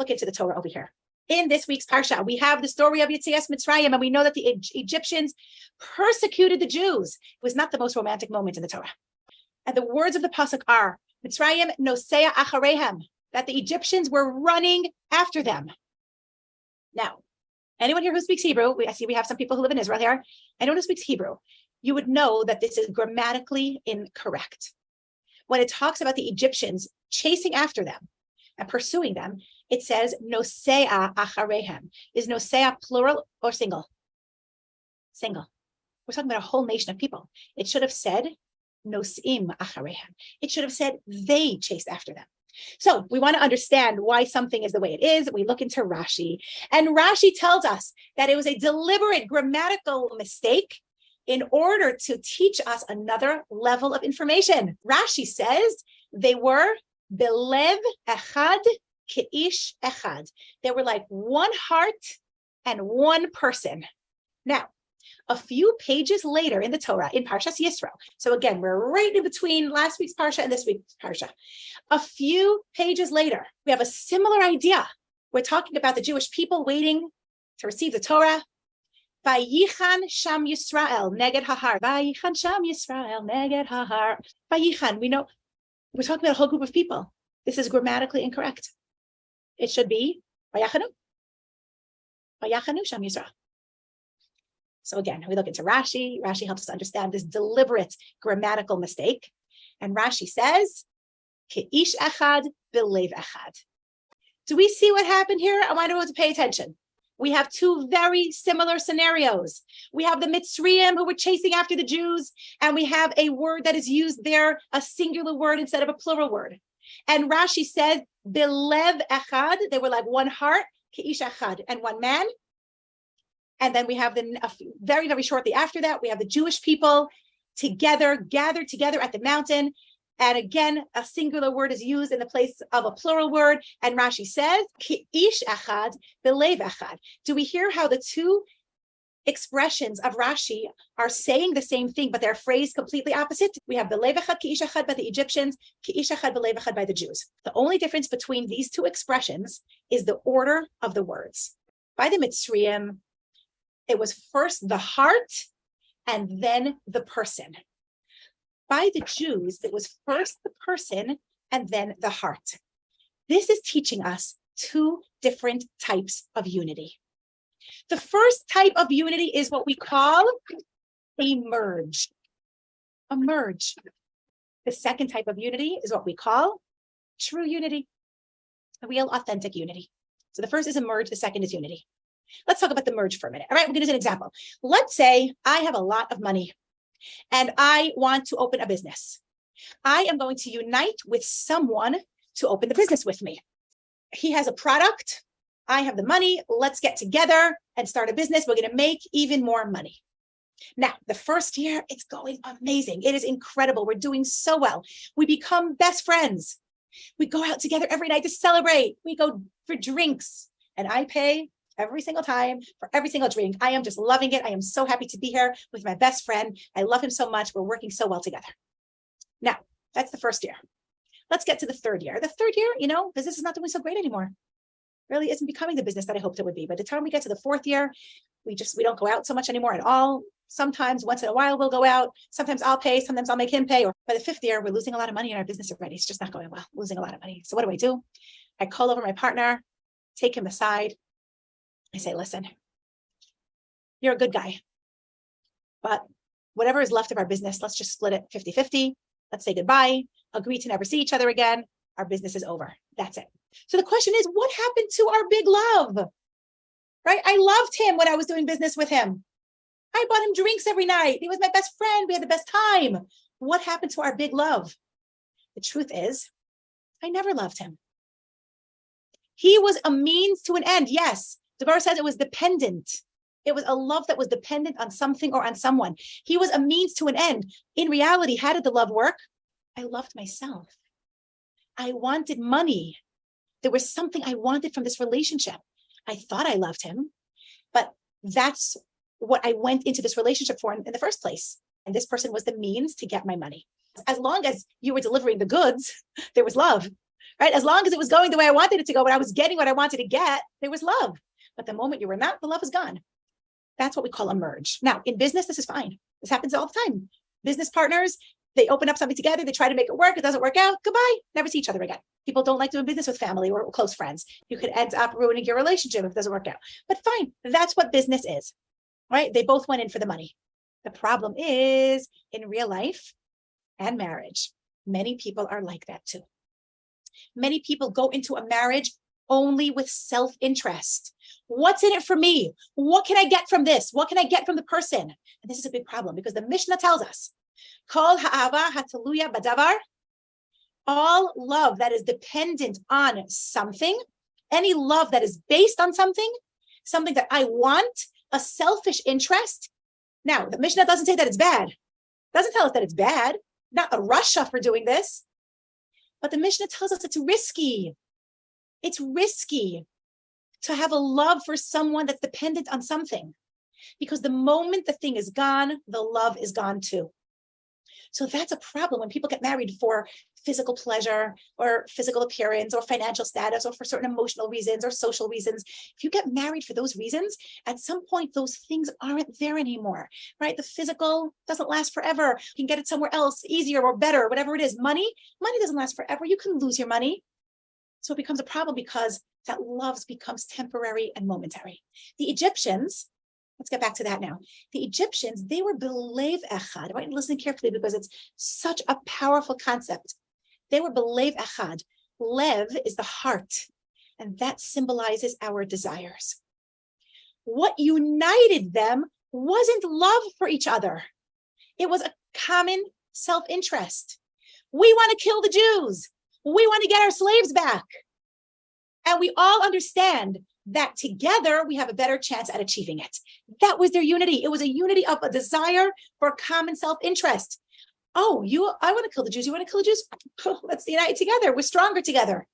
look into the Torah over here. In this week's Parsha, we have the story of Yetzias Mitzrayim, and we know that the Egyptians persecuted the Jews. It was not the most romantic moment in the Torah. And the words of the pasuk are, Mitzrayim nosea acharehem, that the Egyptians were running after them. Now, anyone here who speaks Hebrew, I see we have some people who live in Israel here, anyone who speaks Hebrew, you would know that this is grammatically incorrect. When it talks about the Egyptians chasing after them and pursuing them, it says nosea acharehem. Is nosea plural or single? Single. We're talking about a whole nation of people. It should have said nosim acharehem. It should have said they chased after them. So we want to understand why something is the way it is. We look into Rashi, and Rashi tells us that it was a deliberate grammatical mistake in order to teach us another level of information. Rashi says they were belev echad keish echad. They were like one heart and one person. Now, a few pages later in the Torah, in Parshas Yisro, so again, we're right in between last week's Parsha and this week's Parsha. A few pages later, we have a similar idea. We're talking about the Jewish people waiting to receive the Torah. Vayichan Sham Yisrael neged hahar. Vayichan Sham Yisrael neged hahar. Vayichan, we know, we're talking about a whole group of people. This is grammatically incorrect. It should be Vayachanu. Vayachanu Sham Yisrael. So again, we look into Rashi. Rashi helps us understand this deliberate grammatical mistake. And Rashi says, Ke'ish echad b'lev echad. Do we see what happened here? I want everyone to pay attention. We have two very similar scenarios. We have the Mitzrayim who were chasing after the Jews, and we have a word that is used there, a singular word instead of a plural word. And Rashi said, b'lev echad, they were like one heart, Ke'ish echad, and one man. And then we have very, very shortly after that, we have the Jewish people gathered together at the mountain. And again, a singular word is used in the place of a plural word. And Rashi says, Ki'ish echad, belev echad. Do we hear how the two expressions of Rashi are saying the same thing, but they're phrased completely opposite? We have belev echad, Ki'ish echad by the Egyptians, Ki'ish echad, belev echad by the Jews. The only difference between these two expressions is the order of the words. By the Mitzrayim, it was first the heart and then the person. By the Jews, it was first the person and then the heart. This is teaching us two different types of unity. The first type of unity is what we call a merge. A merge. The second type of unity is what we call true unity, a real authentic unity. So the first is a merge, the second is unity. Let's talk about the merge for a minute. All right, we're going to use an example. Let's say I have a lot of money and I want to open a business. I am going to unite with someone to open the business with me. He has a product. I have the money. Let's get together and start a business. We're going to make even more money. Now, the first year, it's going amazing. It is incredible. We're doing so well. We become best friends. We go out together every night to celebrate. We go for drinks and I pay every single time for every single drink. I am just loving it. I am so happy to be here with my best friend. I love him so much. We're working so well together. Now, that's the first year. Let's get to the third year. The third year, business is not doing so great anymore. Really isn't becoming the business that I hoped it would be. By the time we get to the fourth year, we don't go out so much anymore at all. Sometimes once in a while we'll go out. Sometimes I'll pay. Sometimes I'll make him pay. Or by the fifth year, we're losing a lot of money in our business already. It's just not going well, losing a lot of money. So what do? I call over my partner, take him aside. I say, listen, you're a good guy, but whatever is left of our business, let's just split it 50-50. Let's say goodbye, agree to never see each other again. Our business is over. That's it. So the question is, what happened to our big love? Right? I loved him when I was doing business with him. I bought him drinks every night. He was my best friend. We had the best time. What happened to our big love? The truth is, I never loved him. He was a means to an end. Yes. The Gemara says it was dependent. It was a love that was dependent on something or on someone. He was a means to an end. In reality, how did the love work? I loved myself. I wanted money. There was something I wanted from this relationship. I thought I loved him, but that's what I went into this relationship for in the first place. And this person was the means to get my money. As long as you were delivering the goods, there was love. right? As long as it was going the way I wanted it to go, when I was getting what I wanted to get, there was love. But the moment you were not, the love is gone. That's what we call a merge. Now, in business, this is fine. This happens all the time. Business partners, they open up something together, they try to make it work, it doesn't work out, goodbye, never see each other again. People don't like doing business with family or close friends. You could end up ruining your relationship if it doesn't work out. But fine, that's what business is, right? They both went in for the money. The problem is, in real life and marriage, many people are like that too. Many people go into a marriage only with self-interest. What's in it for me? What can I get from this? What can I get from the person? And this is a big problem because the Mishnah tells us, Kol ha'ava hataluya badavar, all love that is dependent on something, any love that is based on something that I want, a selfish interest. Now, the Mishnah doesn't say that it's bad. It doesn't tell us that it's bad. Not a Russia for doing this. But the Mishnah tells us it's risky. It's risky to have a love for someone that's dependent on something. Because the moment the thing is gone, the love is gone too. So that's a problem when people get married for physical pleasure or physical appearance or financial status or for certain emotional reasons or social reasons. If you get married for those reasons, at some point, those things aren't there anymore, right? The physical doesn't last forever. You can get it somewhere else, easier or better, whatever it is. Money doesn't last forever. You can lose your money. So it becomes a problem because that love becomes temporary and momentary. The Egyptians, let's get back to that now. The Egyptians, they were belev echad. I want you to listen carefully because it's such a powerful concept. They were belev echad. Lev is the heart, and that symbolizes our desires. What united them wasn't love for each other. It was a common self-interest. We want to kill the Jews. We want to get our slaves back. And we all understand that together we have a better chance at achieving it. That was their unity. It was a unity of a desire for common self-interest. Oh, I want to kill the Jews. You want to kill the Jews? Let's unite together. We're stronger together.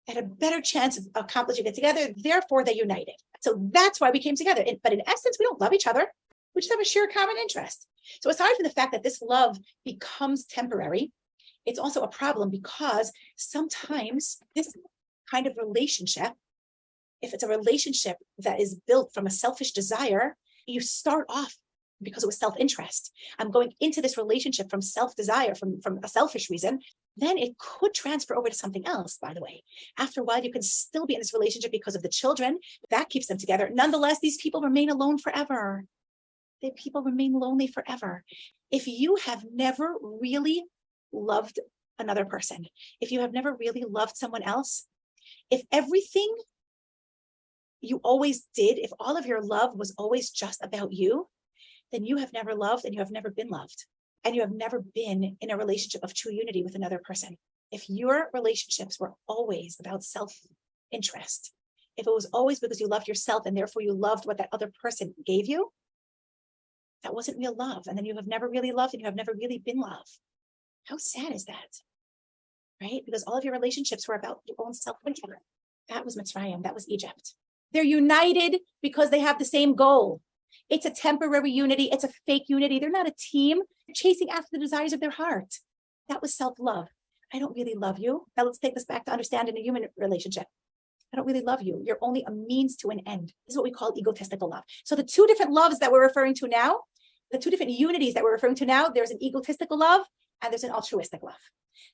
Had a better chance of accomplishing it together. Therefore, they united. So that's why we came together. But in essence, we don't love each other. We just have a sheer common interest. So aside from the fact that this love becomes temporary, it's also a problem because sometimes this kind of relationship, if it's a relationship that is built from a selfish desire, you start off because it was self-interest. I'm going into this relationship from self-desire, from a selfish reason. Then it could transfer over to something else, by the way. After a while, you can still be in this relationship because of the children. That keeps them together. Nonetheless, these people remain alone forever. People remain lonely forever. If you have never really loved another person, if you have never really loved someone else, if everything you always did, if all of your love was always just about you, then you have never loved and you have never been loved. And you have never been in a relationship of true unity with another person. If your relationships were always about self-interest, if it was always because you loved yourself and therefore you loved what that other person gave you, that wasn't real love. And then you have never really loved and you have never really been loved. How sad is that? Right? Because all of your relationships were about your own self-interest. That was Mitzrayim. That was Egypt. They're united because they have the same goal. It's a temporary unity. It's a fake unity. They're not a team chasing after the desires of their heart. That was self-love. I don't really love you. Now let's take this back to understand in a human relationship. I don't really love you. You're only a means to an end. This is what we call egotistical love. So the two different loves that we're referring to now, the two different unities that we're referring to now, there's an egotistical love and there's an altruistic love.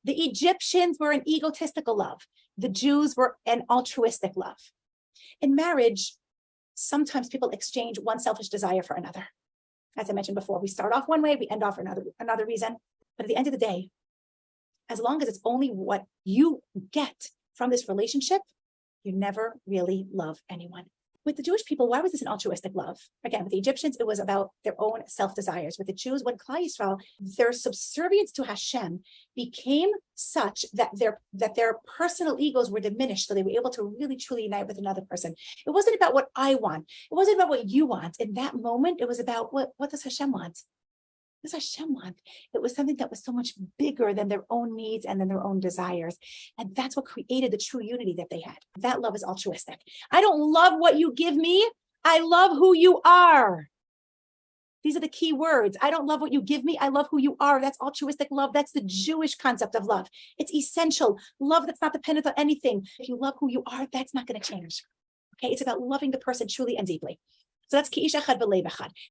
The Egyptians were an egotistical love. The Jews were an altruistic love. In marriage, sometimes people exchange one selfish desire for another. As I mentioned before, we start off one way, we end off for another reason. But at the end of the day, as long as it's only what you get from this relationship, you never really love anyone. With the Jewish people, why was this an altruistic love? Again, with the Egyptians, it was about their own self-desires. With the Jews, when Klal Yisrael, their subservience to Hashem became such that their personal egos were diminished, so they were able to really truly unite with another person. It wasn't about what I want. It wasn't about what you want. In that moment, it was about what does Hashem want? What does Hashem want? It was something that was so much bigger than their own needs and than their own desires. And that's what created the true unity that they had. That love is altruistic. I don't love what you give me. I love who you are. These are the key words. I don't love what you give me. I love who you are. That's altruistic love. That's the Jewish concept of love. It's essential. Love that's not dependent on anything. If you love who you are, that's not going to change. Okay, it's about loving the person truly and deeply. So that's ki ish echad v'lev echad.